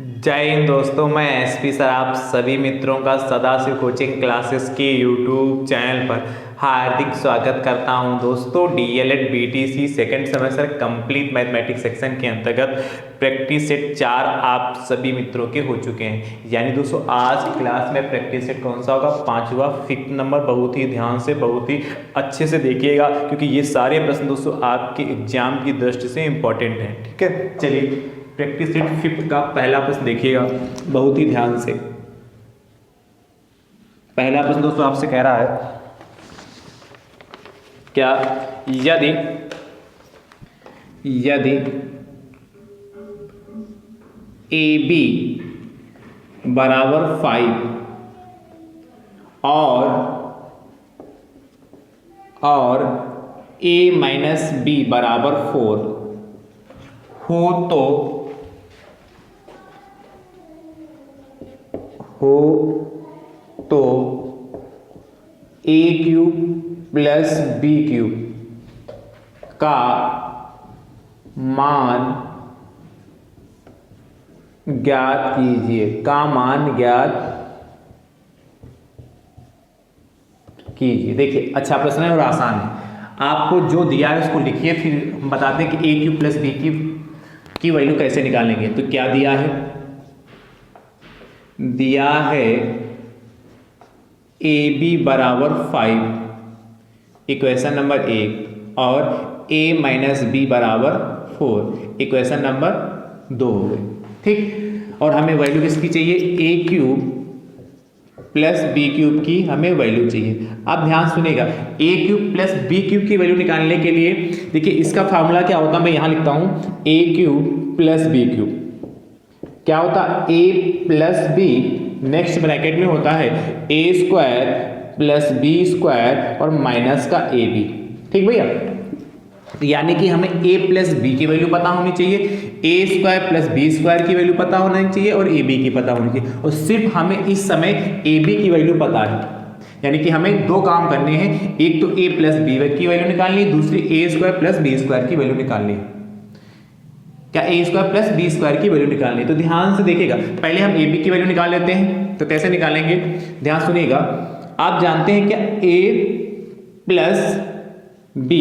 जय हिंद दोस्तों, मैं एसपी सर आप सभी मित्रों का सदाशिव कोचिंग क्लासेस के यूट्यूब चैनल पर हार्दिक स्वागत करता हूं। दोस्तों DElEd BTC second semester complete mathematics section के अंतर्गत प्रैक्टिस सेट 4 आप सभी मित्रों के हो चुके हैं। यानी दोस्तों आज की क्लास में प्रैक्टिस सेट कौन सा होगा? 5वां फिफ्थ नंबर। बहुत ही ध्यान से, बहुत ही अच्छे से देखिएगा क्योंकि ये सारे प्रश्न दोस्तों आपके एग्जाम की दृष्टि से इंपॉर्टेंट हैं। ठीक है, चलिए प्रैक्टिस सेट 5 का पहला प्रश्न देखिएगा बहुत ही ध्यान से। पहला प्रश्न दोस्तों आपसे कह रहा है क्या, यदि AB बराबर 5 और A माइनस B बराबर 4 हो तो A cube plus B cube का मान ज्ञात कीजिए। देखिए अच्छा प्रश्न है और आसान है। आपको जो दिया है उसको लिखिए, फिर हम बताते हैं कि A cube plus B cube की वैल्यू कैसे निकालेंगे। तो क्या दिया है? दिया है AB बराबर 5 इक्वेशन नंबर 1 और A माइनस B बराबर 4 इक्वेशन नंबर 2 हो गई। ठीक, और हमें वैल्यू किसकी चाहिए? A cube plus B cube की हमें वैल्यू चाहिए। अब ध्यान सुनेगा, A cube plus B cube की वैल्यू निकालने के लिए देखिए इसका फार्मूला क्या होता है, मैं यहां लिखता हूं A cube plus B cube क्या होता है? A plus B next bracket में होता है A square plus B square और माइनस का AB। ठीक भैया, यानी कि हमें A प्लस B की वैल्यू पता होनी चाहिए, A square plus B square की वैल्यू पता होनी चाहिए और AB की पता होनी चाहिए। और सिर्फ हमें इस समय AB की वैल्यू पता है, यानी कि हमें दो काम करने हैं, एक तो A प्लस B की वैल्यू निकालनी है, दूसरी A square plus B square की वैल्यू निकालनी है। क्या? A square plus B square की वैल्यू निकालनी है। तो ध्यान से देखिएगा, पहले हम AB की वैल्यू निकाल लेते हैं। तो कैसे निकालेंगे? ध्यान सुनिएगा, आप जानते हैं क्या A प्लस B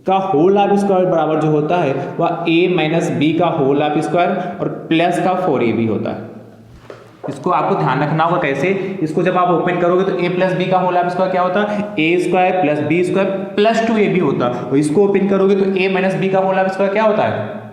का होल ऑफ स्क्वायर बराबर जो होता है वह A माइनस B का होल ऑफ स्क्वायर और प्लस का 4AB होता है। इसको आपको ध्यान रखना होगा कैसे। इसको जब आप ओपन करोगे तो A प्लस B का होल ऑफ स्क्वायर क्या होता है? A square plus B square plus 2AB होता है। और इसको ओपन करोगे तो A माइनस B का होल ऑफ स्क्वायर क्या होता है?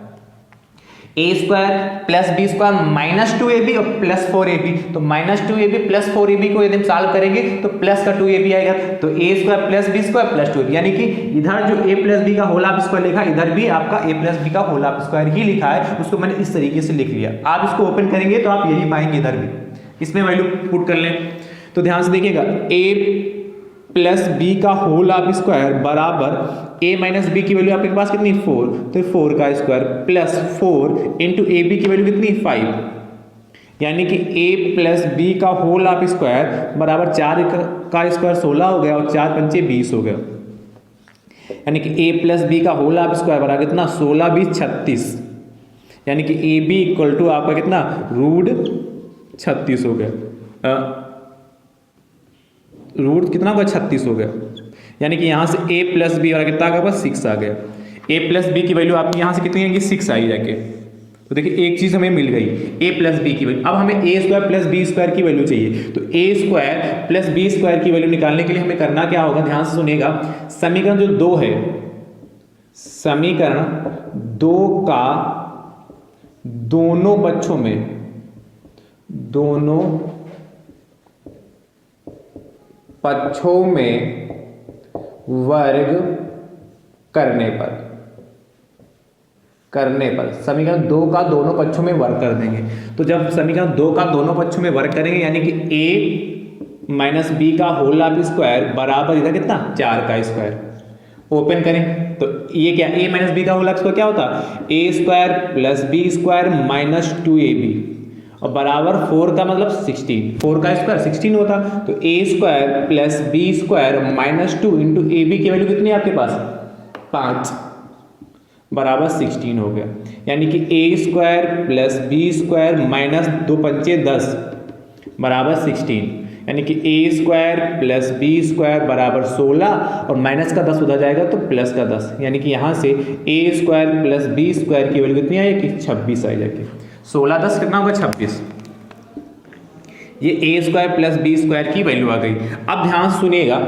A square plus B square minus 2AB और प्लस 4AB। तो माइनस 2AB प्लस 4AB को यदि हम सॉल्व करेंगे तो प्लस का 2AB आएगा। तो A square plus B square plus 2AB, यानी कि इधर जो A प्लस B का होल ऑफ स्क्वायर लिखा, इधर भी आपका A प्लस B का होल ऑफ स्क्वायर ही लिखा है। उसको मैंने इस तरीके से लिख लिया। आप इसको ओपन करेंगे तो आप यही पाएंगे, इधर भी इसमें वैल्यू पुट कर लें। तो ध्यान से देखिएगा, A प्लस B का होल ऑफ स्क्वायर बराबर A माइनस B की वैल्यू आपके पास कितनी? 4, तो 4 का स्क्वायर प्लस 4 इंटू AB की वैल्यू कितनी? 5, यानी कि A प्लस B का होल ऑफ स्क्वायर बराबर 4 का स्क्वायर 16 हो गया और 4 पंचे 20 हो गया, यानी कि A प्लस B का होल ऑफ स्क्वायर बराबर कितना? 16 20 36, यानी कि AB इक्वल टू आपका कितना? रूट 36 हो गया। रूट कितना होगा? 36 हो गया, यानी कि यहाँ से A प्लस बी और कितना आ गया? 6 आ गया। A प्लस बी की वैल्यू आपकी यहाँ से कितनी आएगी? 6 आई जाके। तो देखिए एक चीज़ हमें मिल गई, A प्लस बी की वैल्यू। अब हमें A square plus B square की वैल्यू चाहिए। तो A square plus B square की वैल्यू निकालने के लिए हमें करना क्या होगा? ध्यान से सुनिएगा, समीकरण जो 2 है, समीकरण 2 का दोनों पक्षों में वर्ग करने पर समीकरण 2 का दोनों पक्षों में वर्ग कर देंगे। तो जब समीकरण 2 का दोनों पक्षों में वर्ग करेंगे, यानी कि A माइनस B का होल ऑफ स्क्वायर बराबर इधर कितना? 4 का स्क्वायर। ओपन करें तो ये क्या? A माइनस B का होल ऑफ स्क्वायर क्या होता? A square plus B square minus 2AB और बराबर 4 का मतलब 16, 4 का स्क्वायर 16 होता। तो A square plus B square minus 2 into AB की वैल्यू कितनी है आपके पास? 5, बराबर 16 हो गया। यानी कि A square plus B square minus 2 पंचे 10 बराबर 16। यानी कि A square plus B square बराबर 16 और माइनस का 10 उधर जाएगा तो प्लस का 10। यानी कि यहाँ से ए स्क्वायर प्लस बी स्क्वायर की वैल्यू कितनी आई कि 26 आई जाके। 16 10 कितना होगा 26। ये ए स्क्वायर प्लस बी स्क्वायर की वैल्यू आ गई। अब ध्यान सुनिएगा,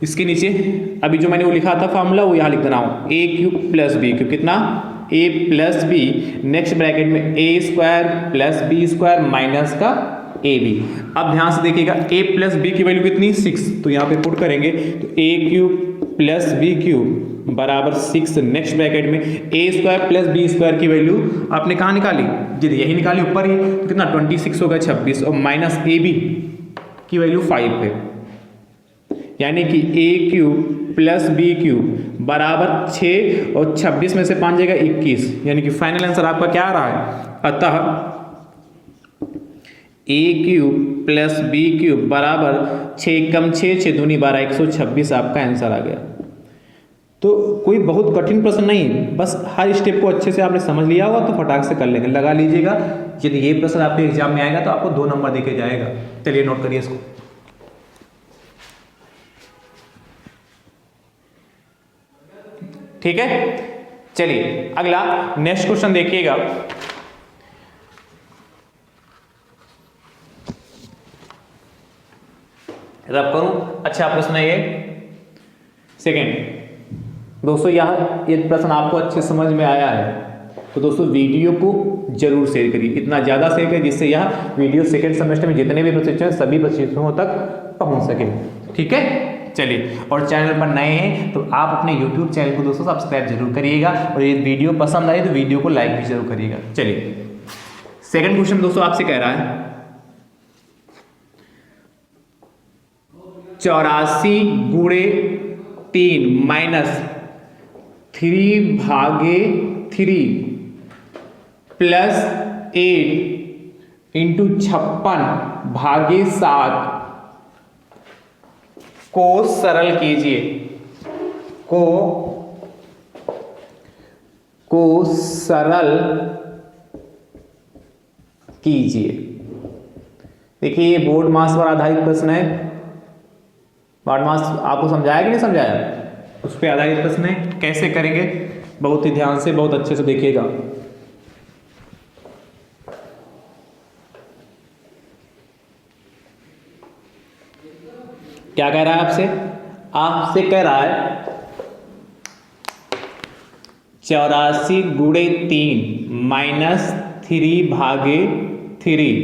इसके नीचे अभी जो मैंने वो लिखा था फॉर्मूला वो यहाँ लिख देना हूँ, A cube plus B cube कितना A plus B, next bracket में A square plus B square minus का ए बी। अब ध्यान से देखिएगा ए प्लस बी की वैल्यू कितनी 6, तो यहाँ पे पुट करेंगे तो A cube plus B cube बराबर 6, नेक्स्ट ब्रैकेट में A square plus B square की वैल्यू आपने कहाँ निकाली, जी यही निकाली ऊपर ही, तो कितना 26 होगा 26 और माइनस ए बी की वैल्यू 5 है। यानी कि ए क्यूब प्लस बी क्यूब बराबर 6 और 26 में से 5 जाएगा 21। यानी कि फाइनल आंसर आपका क्या आ रहा है, अतः ए क्यूब प्लस बी क्यूब बराबर 6 कम 6 6 दूनी 12 126 आपका आंसर आ गया। तो कोई बहुत कठिन प्रश्न नहीं, बस हर स्टेप को अच्छे से आपने समझ लिया होगा तो फटाक से कर लेंगे, लगा लीजिएगा। यदि ये प्रश्न आपके एग्जाम में आएगा तो आपको 2 नंबर देके जाएगा। चलिए नोट करिए इसको। ठीक है, चलिए अगला नेक्स्ट क्वेश्चन देखिएगा। रब करूं, अच्छा प्रश्न है ये सेकेंड। दोस्तों यह ये प्रश्न आपको अच्छे समझ में आया है तो दोस्तों वीडियो को जरूर शेयर करिए, इतना ज़्यादा शेयर करिए जिससे यह वीडियो सेकेंड सेमेस्टर में जितने भी प्रशिक्षण सभी प्रशिक्षकों तक पहुंच सके। ठीक है, चलिए, और चैनल पर नए हैं तो आप अपने YouTube चैनल को दोस्तों सब्सक्राइब जरूर करिएगा और ये वीडियो पसंद आए तो वीडियो को लाइक भी जरूर करिएगा। चलिए सेकंड क्वेश्चन दोस्तों आपसे कह रहा है 84 गुणे 3 माइनस 3 भागे 3 प्लस 8 इंटू 56 भागे 7 को सरल कीजिए, को सरल कीजिए। देखिए ये बोर्ड मास पर आधारित प्रश्न है। बोर्ड मास आपको समझाया कि नहीं समझाया, उस पर आधारित प्रश्न है। कैसे करेंगे बहुत ही ध्यान से बहुत अच्छे से देखिएगा। क्या कह रहा है आपसे, आपसे कह रहा है 84 गुणे 3 माइनस 3 भागे 3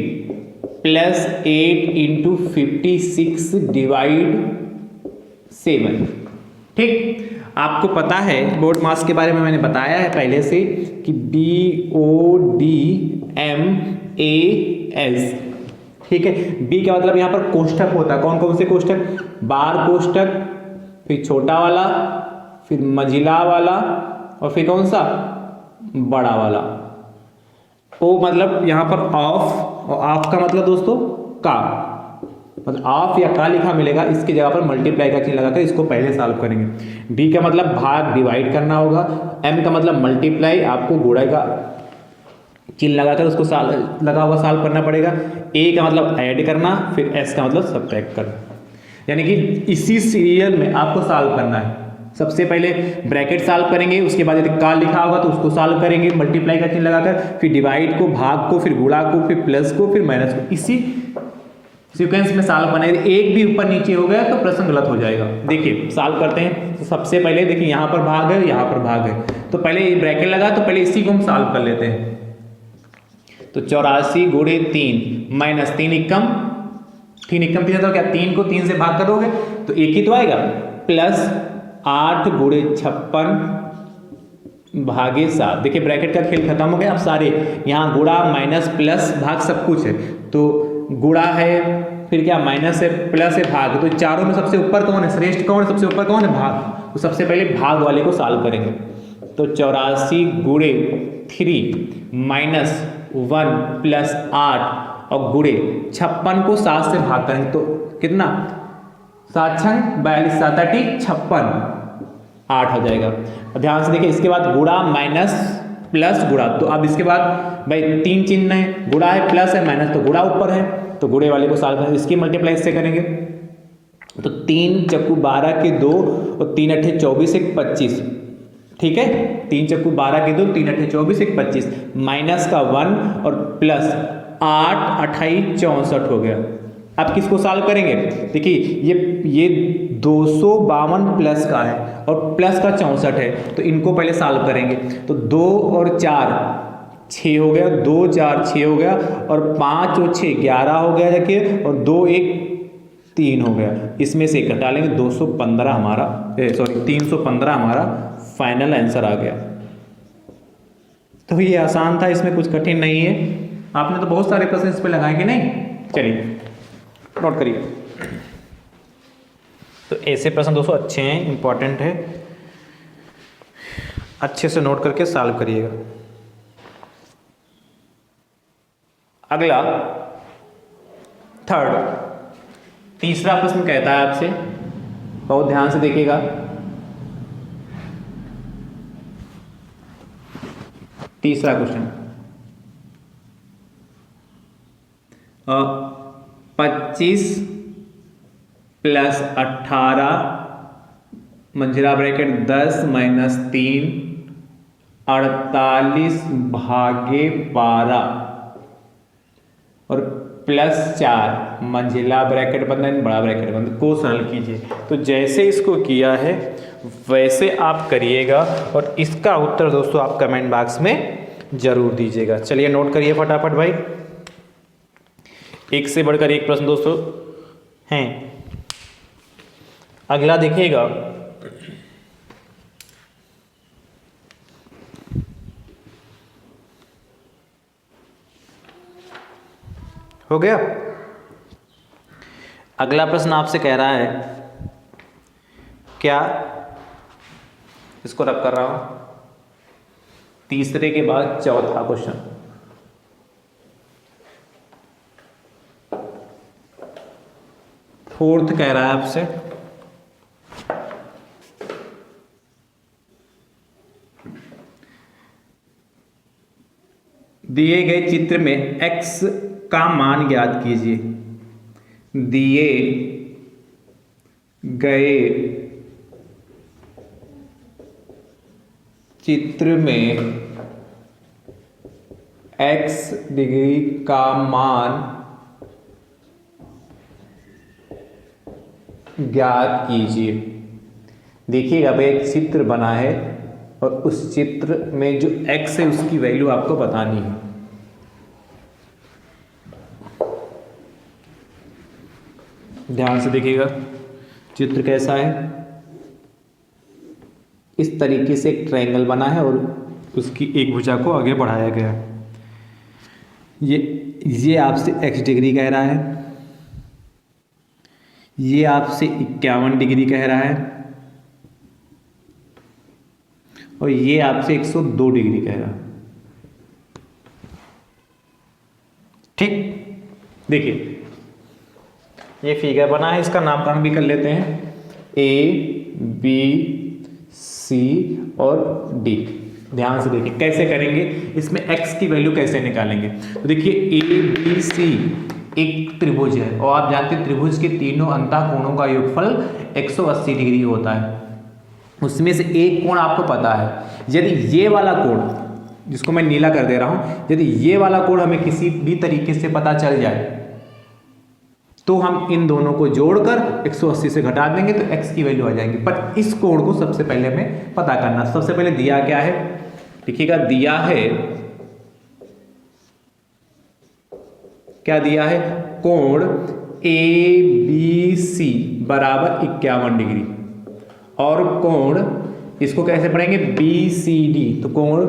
प्लस 8 इंटू 56 डिवाइड 7। ठीक, आपको पता है बोर्ड मास के बारे में मैंने बताया है पहले से कि BODMAS। ठीक है, बी का मतलब यहाँ पर कोष्ठक होता है। कौन कौन से कोष्ठक, बार कोष्ठक, फिर छोटा वाला, फिर मंझिला वाला और फिर कौन सा बड़ा वाला। ओ मतलब यहाँ पर ऑफ, और ऑफ का मतलब दोस्तों का, मतलब ऑफ या का लिखा मिलेगा, इसकी जगह पर मल्टीप्लाई का चिन्ह लगाकर इसको पहले सॉल्व करेंगे। डी का मतलब भाग डिवाइड करना होगा, एम का मतलब मल्टीप्लाई, आपको गुणा का चिन्ह लगाकर उसको लगा हुआ सॉल्व करना पड़ेगा। ए का मतलब ऐड करना, फिर एस का मतलब सब्ट्रैक्ट करना। यानी कि इसी सीरियल में आपको सॉल्व करना है। सबसे पहले ब्रैकेट सॉल्व करेंगे, उसके बाद यदि का लिखा होगा तो उसको सॉल्व करेंगे मल्टीप्लाई का चिन्ह लगाकर, फिर डिवाइड को, भाग को, फिर गुणा को, फिर प्लस को, फिर माइनस को, इसी सीक्वेंस में सॉल्व करना है। एक भी ऊपर नीचे हो गया तो प्रश्न गलत हो जाएगा। देखिए सॉल्व करते हैं। तो सबसे पहले देखिए यहाँ पर भाग है, यहाँ पर भाग है, तो पहले ये ब्रैकेट लगा तो पहले इसी को हम सॉल्व कर लेते हैं। तो 84 गुणे 3 माइनस 3 एकम 3 तो क्या 3 को 3 से भाग करोगे तो एक ही तो आएगा, प्लस 8 गुणे 56 भागे 7। देखिए ब्रैकेट का खेल खत्म हो गया। अब सारे यहाँ गुणा माइनस प्लस भाग सब कुछ है, तो गुणा है, फिर क्या माइनस है, प्लस है, भाग। तो चारों में सबसे ऊपर कौन है, श्रेष्ठ कौन है, सबसे ऊपर कौन है, भाग। तो सबसे पहले भाग वाले को सॉल्व करेंगे। तो 84 गुणे 3 माइनस 1 प्लस 8 और गुणे 56 को 7 से भाग करेंगे तो कितना, 7 छंग 42 7 8 56। 8 हो जाएगा। ध्यान से देखिए, इसके बाद गुणा माइनस प्लस गुणा, तो अब इसके बाद भाई 3 चिन्ह है, गुणा है प्लस है माइनस, तो गुणा ऊपर है, तो गुणे वाले को सॉल्व करें, इसकी मल्टीप्लाई इससे करेंगे तो 3 चक्कू 12 के 2 और 3 अट्ठे 24 एक 25, ठीक है। 3 चक्कू 12 के 2, 3 अट्ठे 24 एक 25, माइनस का 1 और प्लस 8 28 64 हो गया। अब किसको सॉल्व करेंगे, देखिए ये 252 प्लस का है और प्लस का 64 है, तो इनको पहले सॉल्व करेंगे। तो 2 और 4 6 हो गया, 2 4 6 हो गया, और 5 और 6 11 हो गया जाके, और 2 1 3 हो गया। इसमें से घटा लेंगे 215 हमारा, सॉरी 315 हमारा फाइनल आंसर आ गया। तो ये आसान था, इसमें कुछ कठिन नहीं है। आपने तो बहुत सारे प्रश्न इस पे लगाए कि नहीं, चलिए नोट करिए। तो ऐसे प्रश्न दोस्तों अच्छे हैं, इंपॉर्टेंट है, अच्छे से नोट करके सॉल्व करिएगा। अगला तीसरा प्रश्न कहता है आपसे, बहुत ध्यान से देखिएगा। तीसरा क्वेश्चन 25 प्लस 18 मंझला ब्रैकेट 10 माइनस 3 48 भागे 12 और प्लस 4 मंझला ब्रैकेट बंद बड़ा ब्रैकेट बंद को सरल कीजिए। तो जैसे इसको किया है वैसे आप करिएगा, और इसका उत्तर दोस्तों आप कमेंट बॉक्स में जरूर दीजिएगा। चलिए नोट करिए फटाफट भाई, एक से बढ़कर एक प्रश्न दोस्तों हैं। अगला देखिएगा, हो गया। अगला प्रश्न आपसे कह रहा है, क्या, इसको रब कर रहा हूं, तीसरे के बाद चौथा क्वेश्चन। फोर्थ कह रहा है आपसे, दिए गए चित्र में x का मान ज्ञात कीजिए। दिए गए चित्र में x डिग्री का मान ज्ञात कीजिए। देखिएगा भाई, एक चित्र बना है और उस चित्र में जो x है उसकी वैल्यू आपको बतानी है। ध्यान से देखिएगा, चित्र कैसा है, इस तरीके से एक ट्रायंगल बना है और उसकी एक भुजा को आगे बढ़ाया गया। ये आपसे x डिग्री कह रहा है, ये आपसे 51 डिग्री कह रहा है, और ये आपसे 102 डिग्री कह रहा है। ठीक, देखिए ये फिगर बना है, इसका नामकरण भी कर लेते हैं, A B C और D। ध्यान से देखिए कैसे करेंगे, इसमें x की वैल्यू कैसे निकालेंगे। तो देखिए A B C एक त्रिभुज है, और आप जानते हैं त्रिभुज के तीनों अंतःकोणों का योगफल 180 डिग्री होता है। उसमें से एक कोण आपको पता है, यदि ये वाला कोण, जिसको मैं नीला कर दे रहा हूं, यदि ये वाला कोण हमें किसी भी तरीके से पता चल जाए तो हम इन दोनों को जोड़कर 180 से घटा देंगे तो x की वैल्यू आ जाएगी। पर इस कोण को सबसे पहले हमें पता करना। सबसे पहले दिया क्या है, देखिएगा, दिया है, क्या दिया है, कोण ABC बराबर 51 डिग्री, और कोण इसको कैसे पढ़ेंगे, BCD, तो कोण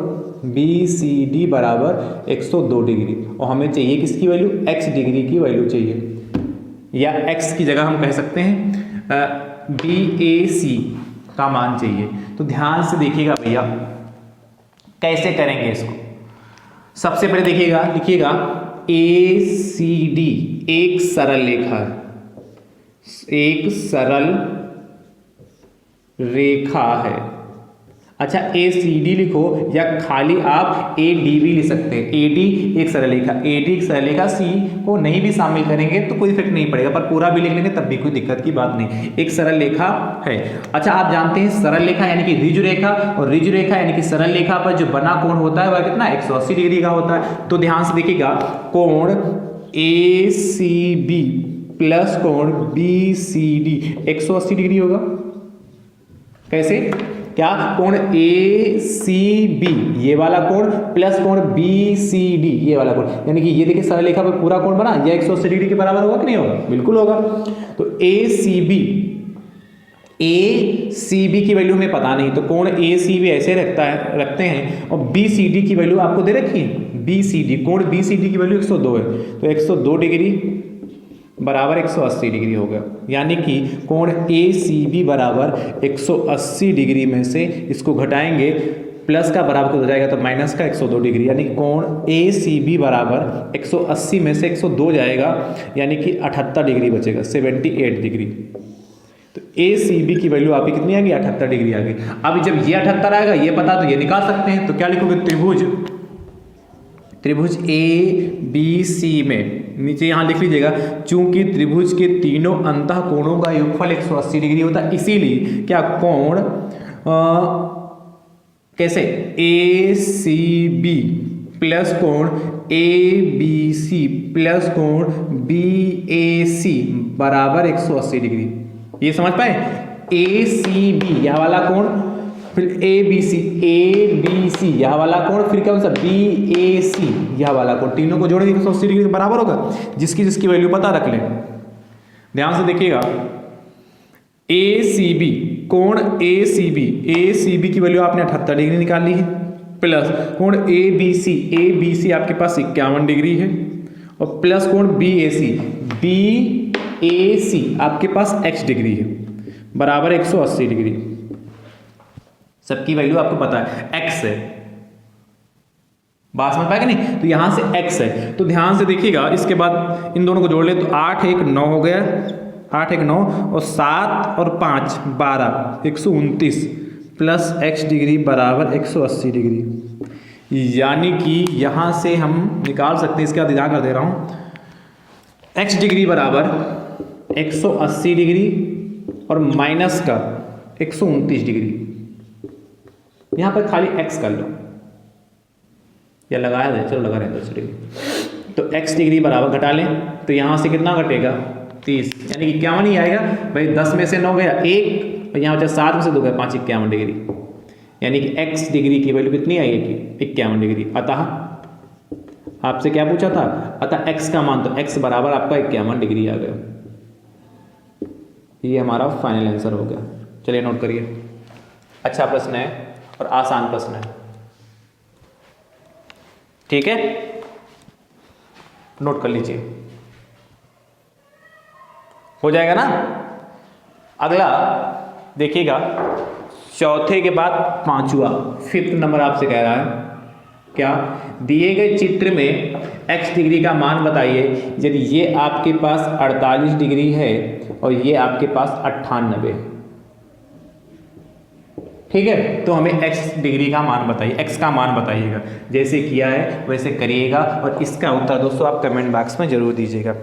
BCD बराबर 102 डिग्री, और हमें चाहिए किसकी वैल्यू, x डिग्री की वैल्यू चाहिए, या x की जगह हम कह सकते हैं BAC का मान चाहिए। तो ध्यान से देखिएगा भैया कैसे करेंगे इसको। सबसे पहले देखिएगा, लिखिएगा ACD एक सरल रेखा है, एक सरल रेखा है। अच्छा ए सी डी लिखो या खाली आप ए डी भी लिख सकते हैं। ए डी एक सरल रेखा, ए डी एक सरल रेखा, सी को नहीं भी शामिल करेंगे तो कोई इफेक्ट नहीं पड़ेगा, पर पूरा भी लिख लेंगे तब भी कोई दिक्कत की बात नहीं, एक सरल रेखा है। अच्छा आप जानते हैं सरल रेखा यानी कि ऋजु रेखा, और ऋजु रेखा यानी कि सरल रेखा पर जो बना कोण होता है वह कितना 180 डिग्री का होता है। तो ध्यान से देखिएगा, कोण ए सी बी प्लस कोण बी सी डी 180 डिग्री होगा। कैसे? क्या? कोण ए सी बी ये वाला कोण प्लस कोण बी सी डी ये वाला कोण, यानी कि ये देखिए सरल रेखा पर पूरा कोण बना, यह 180 डिग्री के बराबर होगा कि नहीं होगा? बिल्कुल होगा। तो ए सी बी की वैल्यू हमें पता नहीं, तो कोण ए सी बी ऐसे रखते हैं, और बी सी डी की वैल्यू आपको दे रखी है, बी सी डी, कोण बी सी डी की वैल्यू 102 है, तो 102 डिग्री बराबर 180 डिग्री हो गया। यानी कि कोण ए सी बी बराबर 180 डिग्री में से इसको घटाएंगे, प्लस का बराबर हो जाएगा तो माइनस का 102 डिग्री, यानी कोण ए सी बी बराबर 180 में से 102 जाएगा, यानी कि 78 डिग्री बचेगा, 78 डिग्री। तो ए सी बी की वैल्यू आपकी कितनी आ गई? 78 डिग्री आ गई। अब जब ये 78 आएगा ये पता तो ये निकाल सकते हैं, तो क्या लिखोगे? त्रिभुज ए बी सी में नीचे यहाँ लिख लीजिएगा, चूंकि त्रिभुज के तीनों अंतः कोणों का योगफल 180 डिग्री होता है, इसीलिए क्या कोण कैसे ए सी बी प्लस कोण ए बी सी प्लस कोण बी ए सी बराबर 180 डिग्री। ये समझ पाए? ए सी बी यह वाला कोण, फिर ए बी सी यह वाला कोण, फिर क्या सा बी ए सी यह वाला कोण, तीनों को जोड़ेंगे 180 डिग्री के बराबर होगा। जिसकी वैल्यू पता रख लें। ध्यान से देखिएगा, ए सी बी कोण ए सी बी की वैल्यू आपने 78 डिग्री निकाल ली है, प्लस कोण ए बी सी आपके पास 51 डिग्री है, और प्लस कोण बी ए सी आपके पास x डिग्री है, बराबर 180 डिग्री। सबकी वैल्यू आपको पता है x है, बात समझ पाएगा नहीं? तो यहां से x है, तो ध्यान से देखिएगा, इसके बाद इन दोनों को जोड़ ले तो 8 1 9 हो गया, 8 1 9 और 7 और 5 12 129 प्लस x डिग्री बराबर 180 डिग्री। यानी कि यहां से हम निकाल सकते हैं, इसके बाद ध्यान कर दे रहा हूं, x डिग्री बराबर 180 डिग्री और माइनस का 129 डिग्री। यहां पर खाली x कर लो या लगाया जाए, चलो लगा रहे हैं 10 डिग्री, तो x डिग्री बराबर घटा लें तो यहां से कितना घटेगा? 30, यानी कि 51 ही आएगा भाई। 10 में से 9 गया 1, और यहाँ बचा 7 में से 2 गया 5, 51 डिग्री, यानी कि x डिग्री की वैल्यू कितनी आएगी? 51 डिग्री। अतः आपसे क्या पूछा था? अतः x का मान, तो x बराबर आपका 51 डिग्री आ गया। ये हमारा फाइनल आंसर हो गया। चलिए नोट करिए, अच्छा प्रश्न है और आसान प्रश्न है, ठीक है, नोट कर लीजिए, हो जाएगा ना। अगला देखिएगा, चौथे के बाद पांचवा, 5th नंबर आपसे कह रहा है क्या? दिए गए चित्र में x डिग्री का मान बताइए यदि ये आपके पास 48 डिग्री है और ये आपके पास 98, ठीक है। तो हमें x डिग्री का मान बताइए, x का मान बताइएगा, जैसे किया है वैसे करिएगा, और इसका उत्तर दोस्तों आप कमेंट बॉक्स में जरूर दीजिएगा।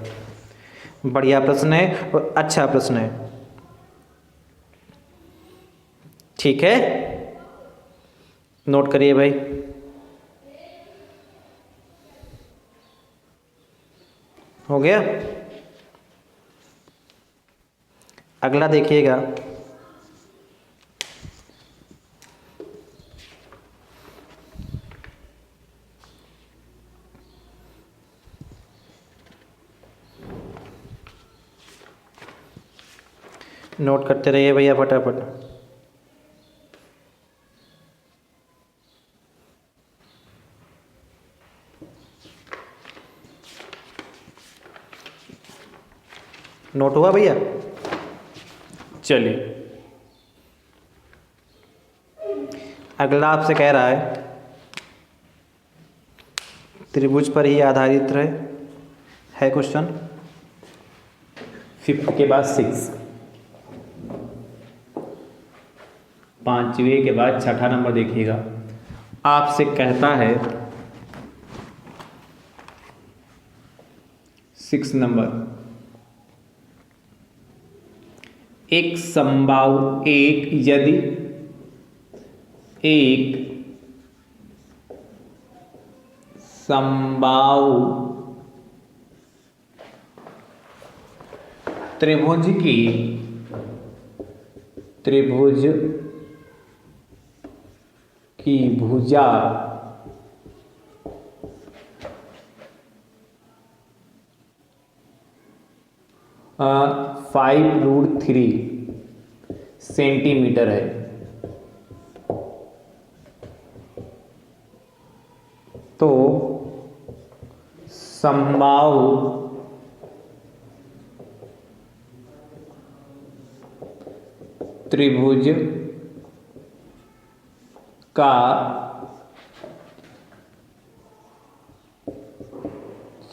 बढ़िया प्रश्न है और अच्छा प्रश्न है, ठीक है, नोट करिए भाई। हो गया। अगला देखिएगा, नोट करते रहिए भैया फटाफट। नोट हुआ भैया? चलिए, अगला आपसे कह रहा है त्रिभुज पर ही आधारित है क्वेश्चन, 5th के बाद 6। 5वें के बाद छठा नंबर देखिएगा, आपसे कहता है 6 नंबर, एक समबाहु यदि एक समबाहु त्रिभुज की भुजा 5√3 सेंटीमीटर है, तो समबाहु त्रिभुज का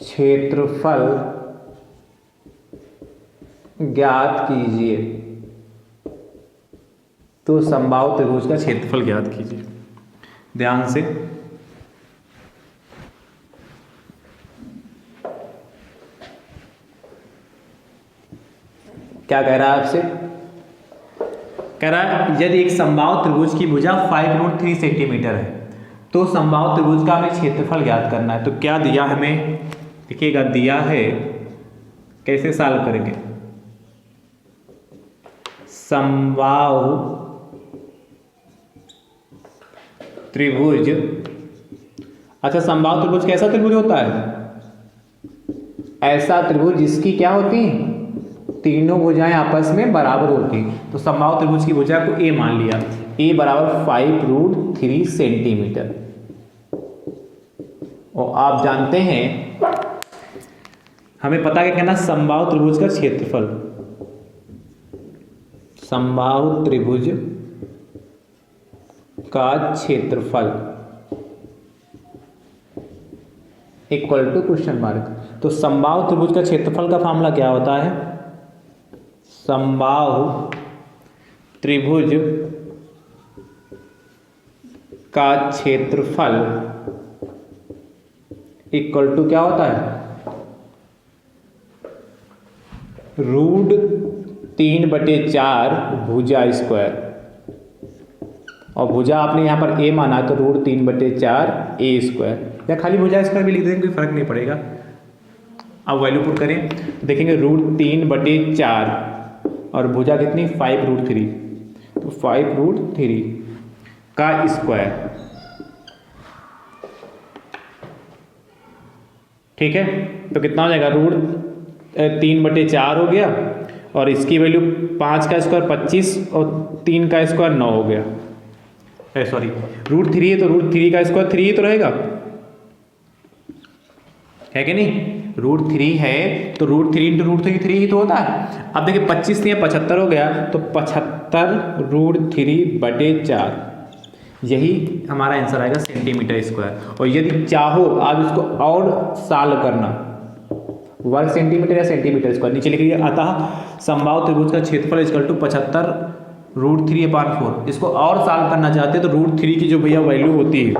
क्षेत्रफल ज्ञात कीजिए। तो समबाहु त्रिभुज का क्षेत्रफल ज्ञात कीजिए। ध्यान से क्या कह रहा है आपसे, कह रहा है यदि एक समबाहु त्रिभुज की भुजा 5√3 सेंटीमीटर है तो समबाहु त्रिभुज का हमें क्षेत्रफल ज्ञात करना है। तो क्या दिया हमें, देखिएगा दिया है, कैसे सॉल्व करेंगे। समबाहु त्रिभुज, अच्छा समबाहु त्रिभुज कैसा त्रिभुज होता है, ऐसा त्रिभुज जिसकी क्या होती है, तीनों भुजाएं आपस में बराबर होती हैं। तो समबाहु त्रिभुज की भुजा को ए मान लिया, ए बराबर 5√3 सेंटीमीटर। और आप जानते हैं, हमें पता क्या कहना, समबाहु त्रिभुज का क्षेत्रफल, समबाहु त्रिभुज का क्षेत्रफल इक्वल टू क्वेश्चन मार्क। तो समबाहु त्रिभुज का क्षेत्रफल का फॉर्मूला क्या होता है, समबाहु त्रिभुज का क्षेत्रफल इक्वल टू क्या होता है, √3/4 भुजा स्क्वायर, और भुजा आपने यहाँ पर ए माना तो √3/4 ए स्क्वायर, या खाली भुजा स्क्वायर भी लिख देंगे, कोई फर्क नहीं पड़ेगा। अब वैल्यू पुट करें, देखेंगे √3/4 और भुजा कितनी 5√3, तो 5√3 का स्क्वायर, ठीक है। तो कितना हो जाएगा, √3/4 हो गया, और इसकी वैल्यू 5 का स्क्वायर 25 और 3 का स्क्वायर 9 हो गया। सॉरी √3 है तो √3 का स्क्वायर 3 ही तो रहेगा, है कि नहीं। √3 है तो √3 × √3 3 ही तो होता है। अब देखिए 25 नहीं है 75 हो गया, तो 75√3/4, यही हमारा आंसर आएगा सेंटीमीटर स्क्वायर। और यदि चाहो आप इसको और सॉल्व करना, वर्ग सेंटीमीटर या सेंटीमीटर स्क्वायर, नीचे लिखिए, अतः समबाहु त्रिभुज का क्षेत्रफल इक्वल टू 75√3/4। इसको और सॉल्व करना चाहते हैं तो √3 की जो भैया वैल्यू होती है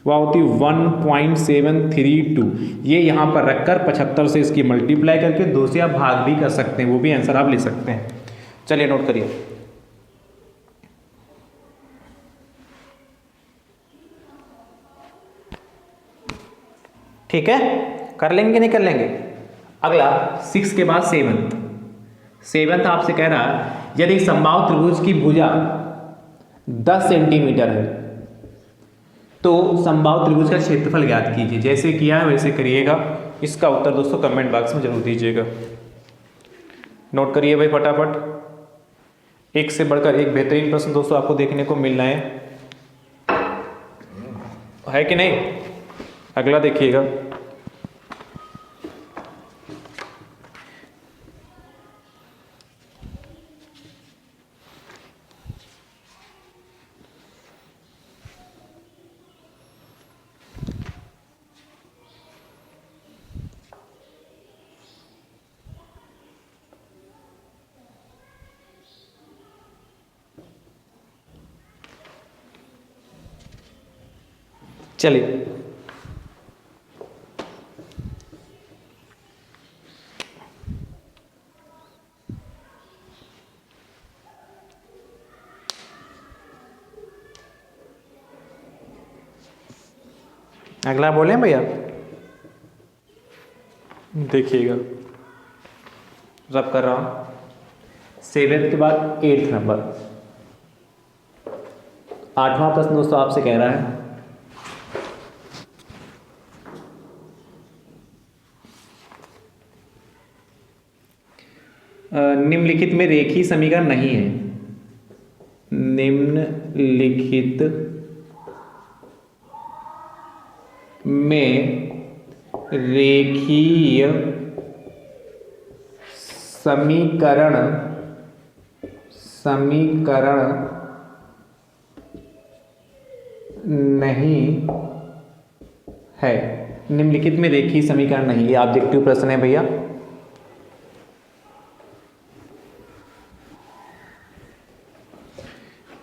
वह होती है 1.732। ये यहाँ पर रखकर 75 से इसकी मल्टीप्लाई करके 2 से आप भाग भी कर सकते हैं, वो भी आंसर आप ले सकते हैं। चलिए नोट करिए, ठीक है, कर लेंगे नहीं कर लेंगे। अगला 6 के बाद 7th आपसे कह रहा है यदि समबाहु त्रिभुज की भुजा 10 सेंटीमीटर है तो समबाहु त्रिभुज का क्षेत्रफल ज्ञात कीजिए। जैसे किया है वैसे करिएगा। इसका उत्तर दोस्तों कमेंट बॉक्स में जरूर दीजिएगा। नोट करिए भाई फटाफट, एक से बढ़कर एक बेहतरीन प्रश्न दोस्तों आपको देखने को मिल रहे है कि नहीं। अगला देखिएगा, चलिए अगला बोले भैया, देखिएगा रब कर रहा हूँ। 7 के बाद 8th नंबर, 8वां प्रश्न दोस्तों आपसे कह रहा है निम्नलिखित में रेखीय समीकरण नहीं है। निम्नलिखित में रेखीय समीकरण नहीं है। निम्नलिखित में रेखीय समीकरण नहीं, ये ऑब्जेक्टिव प्रश्न है भैया।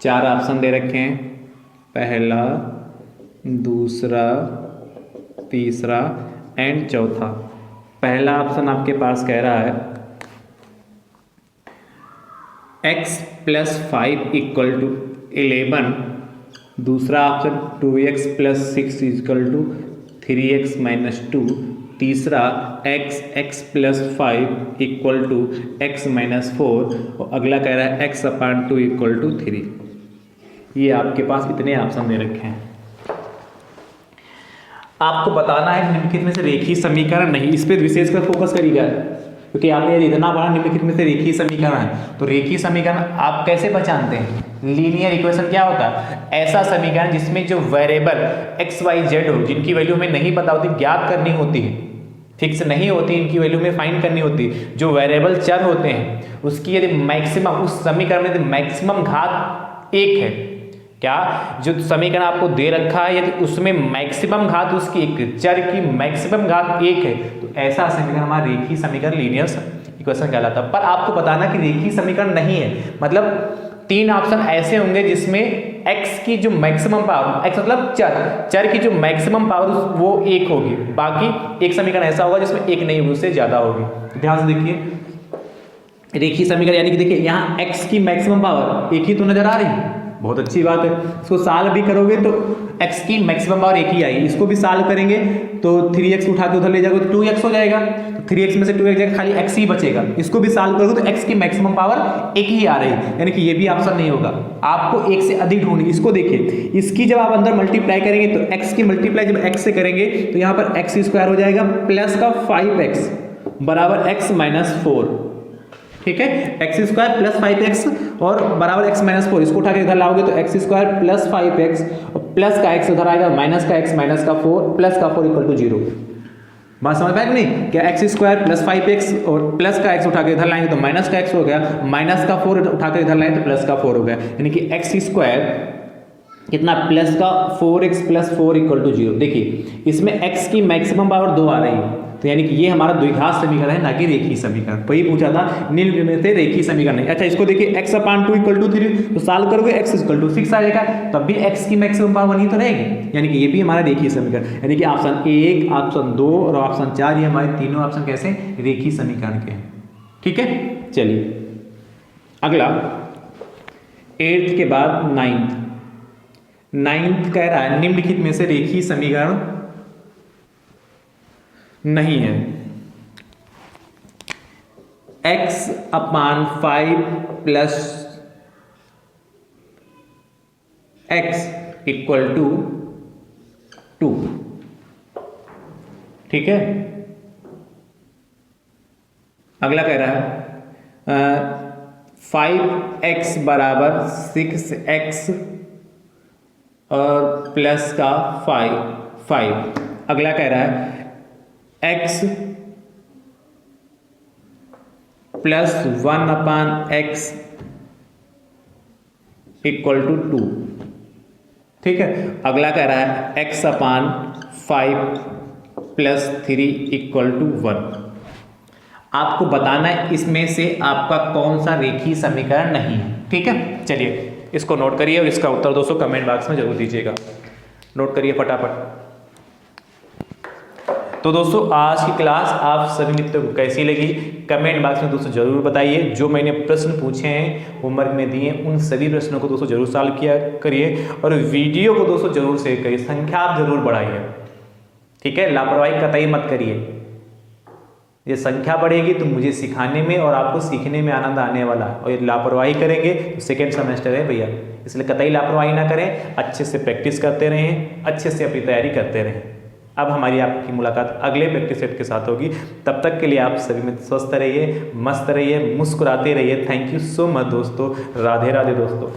चार ऑप्शन दे रखे हैं, पहला, दूसरा, तीसरा एंड चौथा। पहला ऑप्शन आपके पास कह रहा है x + 5 = 11। दूसरा ऑप्शन 2x + 6 = 3x - 2। तीसरा x + 5 = x - 4। और अगला कह रहा है x/2 = 3। ये आपके पास इतने ऑप्शन दे रखे हैं। आपको बताना है निम्नलिखित में से रेखीय समीकरण नहीं, इस पर विशेषकर फोकस करिएगा, क्योंकि आपने यदि इतना पढ़ा निम्नलिखित में से रेखीय समीकरण है, तो रेखीय समीकरण आप कैसे पहचानते हैं? लीनियर इक्वेशन क्या होता है? ऐसा समीकरण जिसमें जो वेरिएबल x y z हो, जिनकी वैल्यू हमें नहीं पता होती, ज्ञात करनी होती है, फिक्स नहीं होती, इनकी वैल्यू में फाइंड करनी होती है। जो वेरिएबल चर होते हैं उसकी यदि मैक्सिमम, उस समीकरण में यदि मैक्सिमम घात 1 है, क्या जो समीकरण आपको दे रखा है यदि उसमें मैक्सिमम घात उसकी एक, चर की मैक्सिमम घात 1 है, तो ऐसा समीकरण हमारा रेखीय समीकरण लीनियर इक्वेशन कहलाता है। पर आपको बताना कि रेखीय समीकरण नहीं है, मतलब 3 ऑप्शन ऐसे होंगे जिसमें x की जो मैक्सिमम पावर, x मतलब चर की जो मैक्सिमम पावर वो 1 होगी, बाकी एक समीकरण ऐसा होगा जिसमें 1 नहीं होगी, उससे ज्यादा होगी। ध्यान से देखिए रेखीय समीकरण, यानी कि देखिए यहाँ x की मैक्सिमम पावर 1 ही तो नजर आ रही है, बहुत अच्छी बात है। इसको सॉल्व भी करोगे तो x की मैक्सिमम पावर 1 ही आएगी, इसको भी सॉल्व करेंगे तो 3x उठा के उधर ले जाओगे तो 2x हो जाएगा, तो 3x में से 2x जाएगा, खाली x ही बचेगा। इसको भी सॉल्व करोगे तो x की मैक्सिमम पावर 1 ही आ रही है, यानी कि ये भी ऑप्शन नहीं होगा, आपको 1 से अधिक ढूंढनी। इसको देखिए, इसकी जब आप अंदर मल्टीप्लाई करेंगे तो x की मल्टीप्लाई जब x से करेंगे तो यहाँ पर x² हो जाएगा प्लस का 5x बराबर x - 4, ठीक है, x² + 5x और बराबर x - 4। इसको उठा के इधर लाओगे तो x² + 5x और प्लस का x उधर आएगा, माइनस का x - का 4 प्लस का 4 = 0। बात समझ पाए नहीं? क्या x² + 5x और प्लस का x उठा के इधर लाएंगे तो माइनस का x हो गया, माइनस का 4 उठा के इधर लाएंगे तो प्लस का 4 हो गया, यानी कि x² कितना प्लस का 4x + 4 = 0। देखिए इसमें x की मैक्सिमम पावर 2 आ रही है, तो यानी कि ये हमारा द्विघात समीकरण है, ना कि रेखीय समीकरण। वही पूछा था निम्न में से रेखीय समीकरण नहीं। अच्छा इसको देखिए x/2 = 3, तो सॉल्व करोगे x = 6 आ जाएगा, तब भी x की मैक्सिमम पावर 1 ही तो रहेगी, यानी कि ये भी हमारा रेखीय समीकरण, यानी कि ऑप्शन 1, ऑप्शन 2 और ऑप्शन 4 ये हमारे तीनों ऑप्शन कैसे रेखीय समीकरण के हैं। ठीक है, चलिए अगला 8th के बाद 9th कह रहा है निम्नलिखित में से रेखीय समीकरण नहीं है। x/5 + x = 2, ठीक है। अगला कह रहा है 5x बराबर 6x और प्लस का 5। अगला कह रहा है x + 1/x = 2, ठीक है। अगला कह रहा है x/5 + 3 = 1। आपको बताना है इसमें से आपका कौन सा रेखीय समीकरण नहीं है, ठीक है। चलिए इसको नोट करिए और इसका उत्तर दोस्तों कमेंट बॉक्स में जरूर दीजिएगा। नोट करिए फटाफट। तो दोस्तों आज की क्लास आप सभी मित्रों को कैसी लगी कमेंट बॉक्स में दोस्तों जरूर बताइए। जो मैंने प्रश्न पूछे हैं होमवर्क में दिए उन सभी प्रश्नों को दोस्तों जरूर सॉल्व किया करिए और वीडियो को दोस्तों जरूर शेयर करिए, संख्या आप जरूर बढ़ाइए, ठीक है। लापरवाही कतई मत करिए, ये संख्या बढ़ेगी तो मुझे सिखाने में और आपको सीखने में आनंद आने वाला है, और ये लापरवाही करेंगे तो सेकेंड सेमेस्टर है भैया, इसलिए कतई लापरवाही ना करें, अच्छे से प्रैक्टिस करते रहें, अच्छे से अपनी तैयारी करते रहें। अब हमारी आपकी मुलाकात अगले प्रैक्टिस सेट के साथ होगी, तब तक के लिए आप सभी में स्वस्थ रहिए, मस्त रहिए, मुस्कुराते रहिए। थैंक यू सो मच दोस्तों, राधे राधे दोस्तों।